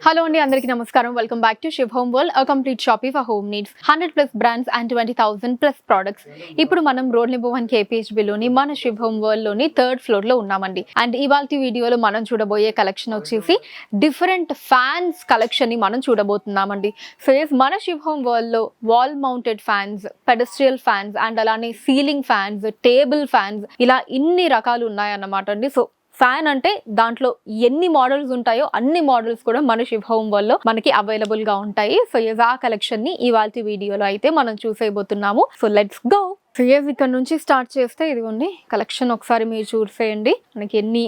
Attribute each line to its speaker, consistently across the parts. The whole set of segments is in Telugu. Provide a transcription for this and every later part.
Speaker 1: హలో అండి, అందరికీ నమస్కారం. Welcome back to Shiv home world, a complete shopping for home needs. 100+ brands and 20,000+ products. ఇప్పుడు మనం రోడ్ నెంబర్ 1 KPHBలోని మన శివ్ హోమ్ వరల్డ్లోని 3rd ఫ్లోర్లో ఉన్నామండి. అండ్ ఇవాల్టి వీడియోలో మనం చూడబోయే కలెక్షన్ వచ్చేసి డిఫరెంట్ ఫ్యాన్స్ కలెక్షన్ని మనం చూడబోతున్నామండి. సో మన శివ్ హోమ్ వరల్డ్లో wall mounted fans, pedestal fans and అలానే సీలింగ్ ఫ్యాన్స్, టేబుల్ ఫ్యాన్స్ ఇలా ఇన్ని రకాలు ఉన్నాయన్నమాట అండి. సో ఫ్యాన్ అంటే దాంట్లో ఎన్ని మోడల్స్ ఉంటాయో అన్ని మోడల్స్ కూడా మన శివ్ హోమ్ వరల్డ్ లో మనకి అవైలబుల్ గా ఉంటాయి. సో ఆ కలెక్షన్ ని ఇవాల్టి వీడియోలో అయితే మనం చూసేయబోతున్నాము. So let's go. సో ఇక్కడ నుంచి స్టార్ట్ చేస్తే ఇదిగోండి కలెక్షన్ ఒకసారి మీరు చూసేయండి. మనకి ఎన్ని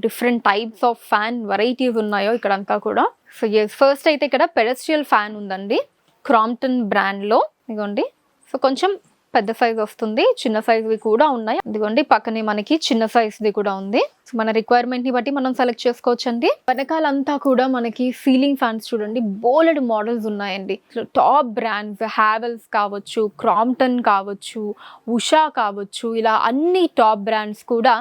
Speaker 1: different types of fan varieties ఉన్నాయో ఇక్కడంతా కూడా. సో ఫస్ట్ అయితే ఇక్కడ పెడెస్ట్రియల్ ఫ్యాన్ ఉందండి, క్రాంప్టన్ బ్రాండ్ లో. ఇదిగోండి సో కొంచెం పెద్ద సైజ్ వస్తుంది, చిన్న సైజ్వి కూడా ఉన్నాయి. ఇదిగోండి పక్కనే మనకి చిన్న సైజ్ది కూడా ఉంది. సో మన రిక్వైర్మెంట్ ని బట్టి మనం సెలెక్ట్ చేసుకోవచ్చండి. వెనకాలంతా కూడా మనకి సీలింగ్ ఫ్యాన్స్ చూడండి, బోలెడ్ మోడల్స్ ఉన్నాయండి. టాప్ బ్రాండ్స్, హ్యావెల్స్ కావచ్చు, క్రాంప్టన్ కావచ్చు, ఉషా కావచ్చు, ఇలా అన్ని టాప్ బ్రాండ్స్ కూడా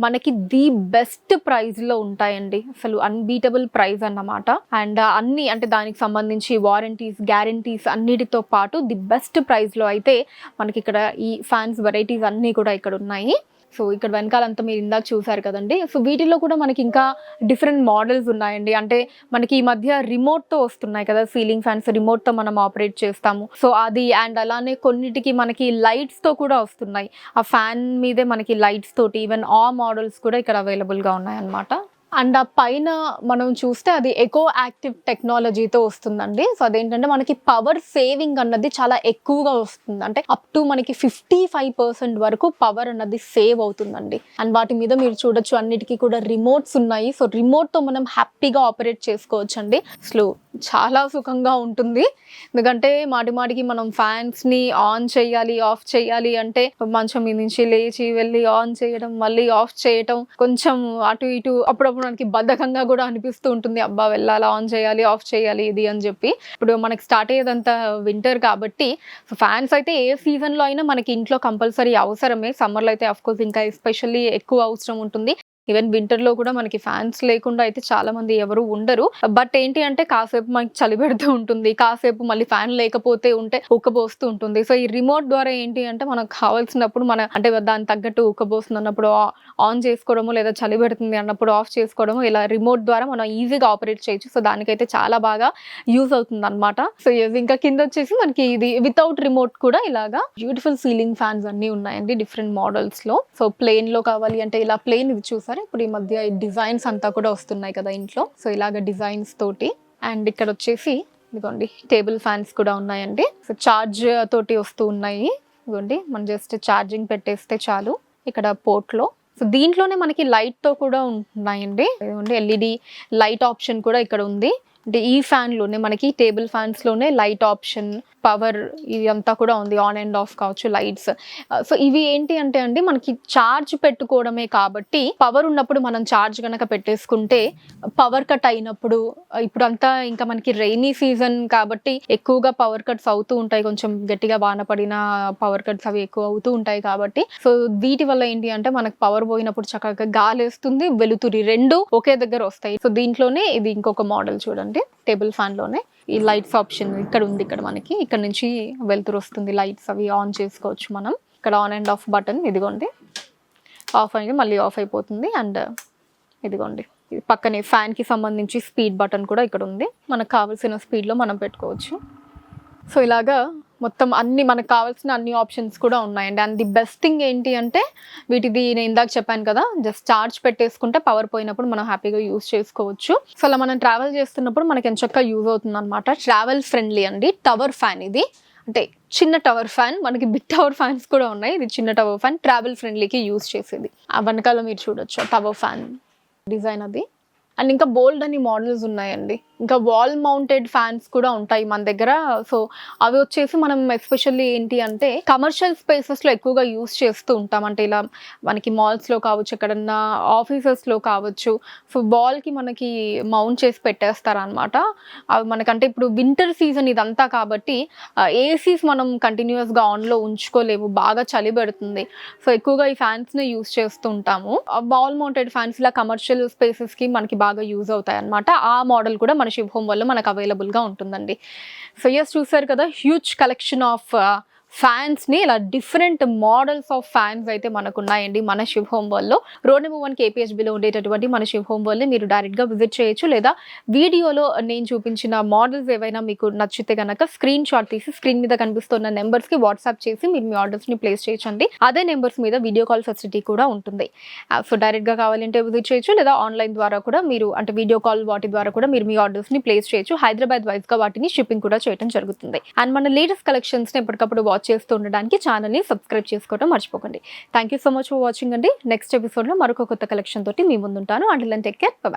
Speaker 1: మనకి ది బెస్ట్ ప్రైస్ లో ఉంటాయండి. అసలు అన్బీటబుల్ ప్రైస్ అన్నమాట. అండ్ అన్ని అంటే దానికి సంబంధించి వారంటీస్, గ్యారంటీస్ అన్నిటితో పాటు ది బెస్ట్ ప్రైస్ లో అయితే మనకి ఇక్కడ ఈ ఫ్యాన్స్ వెరైటీస్ అన్నీ కూడా ఇక్కడ ఉన్నాయి. సో ఇక్కడ వెనకాలంతా మీరు ఇందాక చూసారు కదండి. సో వీటిలో కూడా మనకి ఇంకా డిఫరెంట్ మోడల్స్ ఉన్నాయండి. అంటే మనకి ఈ మధ్య రిమోట్తో వస్తున్నాయి కదా సీలింగ్ ఫ్యాన్స్, రిమోట్తో మనం ఆపరేట్ చేస్తాము. సో అది అండ్ అలానే కొన్నిటికి మనకి లైట్స్తో కూడా వస్తున్నాయి. ఆ ఫ్యాన్ మీదే మనకి లైట్స్ తోటి ఈవెన్ ఆ మోడల్స్ కూడా ఇక్కడ అవైలబుల్గా ఉన్నాయన్నమాట. అండ్ ఆ పైన మనం చూస్తే అది ఎకో యాక్టివ్ టెక్నాలజీతో వస్తుందండి. సో అదేంటంటే మనకి పవర్ సేవింగ్ అన్నది చాలా ఎక్కువగా వస్తుంది. అంటే అప్ టు మనకి 55% వరకు పవర్ అన్నది సేవ్ అవుతుందండి. అండ్ వాటి మీద మీరు చూడొచ్చు అన్నిటికీ కూడా రిమోట్స్ ఉన్నాయి. సో రిమోట్తో మనం హ్యాపీగా ఆపరేట్ చేసుకోవచ్చు అండి. అసలు చాలా సుఖంగా ఉంటుంది. ఎందుకంటే మాటికి మనం ఫ్యాన్స్ని ఆన్ చేయాలి, ఆఫ్ చేయాలి అంటే మంచం మీద నుంచి లేచి వెళ్ళి ఆన్ చేయడం, మళ్ళీ ఆఫ్ చేయటం, కొంచెం అటు ఇటు అప్పుడప్పుడు మనకి బద్ధకంగా కూడా అనిపిస్తూ ఉంటుంది. అబ్బా వెళ్ళాలి, ఆన్ చేయాలి, ఆఫ్ చేయాలి ఇది అని చెప్పి. ఇప్పుడు మనకి స్టార్ట్ అయ్యేదంతా వింటర్ కాబట్టి సో ఫ్యాన్స్ అయితే ఏ సీజన్లో అయినా మనకి ఇంట్లో కంపల్సరీ అవసరమే. సమ్మర్లో అయితే అఫ్కోర్స్ ఇంకా ఎస్పెషల్లీ ఎక్కువ అవసరం ఉంటుంది. ఈవెన్ వింటర్లో కూడా మనకి ఫ్యాన్స్ లేకుండా అయితే చాలా మంది ఎవరు ఉండరు. బట్ ఏంటి అంటే కాసేపు మనకి చలి పెడుతూ ఉంటుంది, కాసేపు మళ్ళీ ఫ్యాన్ లేకపోతే ఉంటే ఉక్కబోస్తూ ఉంటుంది. సో ఈ రిమోట్ ద్వారా ఏంటి అంటే మనకు కావాల్సినప్పుడు మన అంటే దానికి తగ్గట్టు ఉక్కబోస్తుంది అన్నప్పుడు ఆన్ చేసుకోవడము, లేదా చలి పెడుతుంది అన్నప్పుడు ఆఫ్ చేసుకోవడము, ఇలా రిమోట్ ద్వారా మనం ఈజీగా ఆపరేట్ చేయొచ్చు. సో దానికైతే చాలా బాగా యూజ్ అవుతుంది అనమాట. సో ఇంకా కింద వచ్చేసి మనకి ఇది వితౌట్ రిమోట్ కూడా ఇలాగా బ్యూటిఫుల్ సీలింగ్ ఫ్యాన్స్ అన్ని ఉన్నాయండి డిఫరెంట్ మోడల్స్ లో. సో ప్లెయిన్ లో కావాలి అంటే ఇలా ప్లెయిన్ ఇది చూసారు. ఇప్పుడు ఈ మధ్య డిజైన్స్ అంతా కూడా వస్తున్నాయి కదా ఇంట్లో. సో ఇలాగ డిజైన్స్ తోటి. అండ్ ఇక్కడ వచ్చేసి ఇదిగోండి టేబుల్ ఫ్యాన్స్ కూడా ఉన్నాయండి. సో చార్జ్ తోటి వస్తూ ఉన్నాయి. ఇదిగోండి మనం జస్ట్ ఛార్జింగ్ పెట్టేస్తే చాలు ఇక్కడ పోర్ట్లో. సో దీంట్లోనే మనకి లైట్తో కూడా ఉన్నాయండి. ఇదిగోండి ఎల్ఈడి లైట్ ఆప్షన్ కూడా ఇక్కడ ఉంది. అంటే ఈ ఫ్యాన్లోనే మనకి టేబుల్ ఫ్యాన్స్లోనే లైట్ ఆప్షన్, పవర్ ఇదంతా కూడా ఉంది. ఆన్ అండ్ ఆఫ్ కావచ్చు లైట్స్. సో ఇవి ఏంటి అంటే అండి మనకి ఛార్జ్ పెట్టుకోవడమే కాబట్టి పవర్ ఉన్నప్పుడు మనం ఛార్జ్ కనుక పెట్టేసుకుంటే పవర్ కట్ అయినప్పుడు, ఇప్పుడంతా ఇంకా మనకి రైనీ సీజన్ కాబట్టి ఎక్కువగా పవర్ కట్స్ అవుతూ ఉంటాయి. కొంచెం గట్టిగా వాన పడిన పవర్ కట్స్ అవి ఎక్కువ అవుతూ ఉంటాయి కాబట్టి సో వీటి వల్ల ఏంటి అంటే మనకు పవర్ పోయినప్పుడు చక్కగా గాలి వేస్తుంది, వెలుతురి రెండు ఒకే దగ్గర వస్తాయి. సో దీంట్లోనే ఇది ఇంకొక మోడల్ చూడండి, టేబుల్ ఫ్యాన్ లోనే ఈ లైట్స్ ఆప్షన్ ఇక్కడ ఉంది. ఇక్కడ మనకి ఇక్కడ నుంచి వెలుతురు వస్తుంది, లైట్స్ అవి ఆన్ చేసుకోవచ్చు మనం. ఇక్కడ ఆన్ అండ్ ఆఫ్ బటన్ ఇదిగోండి, ఆఫ్ అయ్యి మళ్ళీ ఆఫ్ అయిపోతుంది. అండ్ ఇదిగోండి పక్కనే ఫ్యాన్ కి సంబంధించి స్పీడ్ బటన్ కూడా ఇక్కడ ఉంది. మనకు కావాల్సిన స్పీడ్లో మనం పెట్టుకోవచ్చు. సో ఇలాగా మొత్తం అన్ని మనకు కావాల్సిన అన్ని ఆప్షన్స్ కూడా ఉన్నాయండి. అండ్ ది బెస్ట్ థింగ్ ఏంటి అంటే వీటిది నేను ఇందాక చెప్పాను కదా, జస్ట్ ఛార్జ్ పెట్టేసుకుంటే పవర్ పోయినప్పుడు మనం హ్యాపీగా యూజ్ చేసుకోవచ్చు. సో అలా మనం ట్రావెల్ చేస్తున్నప్పుడు మనకి ఎంచక్కా యూజ్ అవుతుంది అనమాట. ట్రావెల్ ఫ్రెండ్లీ అండి. టవర్ ఫ్యాన్ ఇది, అంటే చిన్న టవర్ ఫ్యాన్. మనకి బిగ్ టవర్ ఫ్యాన్స్ కూడా ఉన్నాయి. ఇది చిన్న టవర్ ఫ్యాన్, ట్రావెల్ ఫ్రెండ్లీకి యూజ్ చేసేది. ఆ వెనకాల మీరు చూడొచ్చు టవర్ ఫ్యాన్ డిజైన్ అది. అండ్ ఇంకా బోల్డ్ అని మోడల్స్ ఉన్నాయండి. ఇంకా వాల్ మౌంటెడ్ ఫ్యాన్స్ కూడా ఉంటాయి మన దగ్గర. సో అవి వచ్చేసి మనం ఎస్పెషల్లీ ఏంటి అంటే కమర్షియల్ స్పేసెస్లో ఎక్కువగా యూస్ చేస్తూ ఉంటాం. అంటే ఇలా మనకి మాల్స్లో కావచ్చు, ఎక్కడన్నా ఆఫీసెస్లో కావచ్చు. సో వాల్కి మనకి మౌంట్ చేసి పెట్టేస్తారనమాట. అవి మనకంటే ఇప్పుడు వింటర్ సీజన్ ఇదంతా కాబట్టి ఏసీస్ మనం కంటిన్యూస్గా ఆన్లో ఉంచుకోలేము, బాగా చలి పెడుతుంది. సో ఎక్కువగా ఈ ఫ్యాన్స్ని యూస్ చేస్తూ ఉంటాము. వాల్ మౌంటెడ్ ఫ్యాన్స్ ఇలా కమర్షియల్ స్పేసెస్కి మనకి బాగా యూజ్ అవుతాయి అనమాట. ఆ మోడల్ కూడా మన శుభ్ హోమ్ వల్ల మనకు అవైలబుల్గా ఉంటుందండి. సో ఎస్, చూసారు కదా, హ్యూజ్ కలెక్షన్ ఆఫ్ ఫ్యాన్స్ని, ఇలా డిఫరెంట్ మోడల్స్ ఆఫ్ ఫ్యాన్స్ అయితే మనకు ఉన్నాయండి మన శుభ్ హోమ్ వరల్డ్లో. రోడ్ నెంబర్ 1 KPHBలో ఉండేటటువంటి మన శుభ్ హోమ్ వరల్డ్ని మీరు డైరెక్ట్గా విజిట్ చేయొచ్చు, లేదా వీడియోలో నేను చూపించిన మోడల్స్ ఏవైనా మీకు నచ్చితే కనుక స్క్రీన్ షాట్ తీసి స్క్రీన్ మీద కనిపిస్తున్న నెంబర్స్కి వాట్సాప్ చేసి మీరు మీ ఆర్డర్స్ని ప్లేస్ చేయొచ్చండి. అదే నెంబర్స్ మీద వీడియో కాల్ ఫెసిలిటీ కూడా ఉంటుంది. సో డైరెక్ట్గా కావాలంటే విజిట్ చేయొచ్చు, లేదా ఆన్లైన్ ద్వారా కూడా మీరు, అంటే వీడియో కాల్ వాటి ద్వారా కూడా మీరు మీ ఆర్డర్స్ని ప్లేస్ చేయొచ్చు. హైదరాబాద్ వైజ్గా వాటిని షిప్పింగ్ కూడా చేయడం జరుగుతుంది. అండ్ మన లేటెస్ట్ కలెక్షన్స్ని ఎప్పటికప్పుడు వాచ్ చేస్తూ ఉండడానికి ఛానల్ని సబ్స్క్రైబ్ చేసుకోవడం మర్చిపోకండి. Thank you so much for watching అండి. నెక్స్ట్ ఎపిసోడ్లో మరొక కొత్త కలెక్షన్ తోటి మీ ముందుంటాను. Until then take care, by.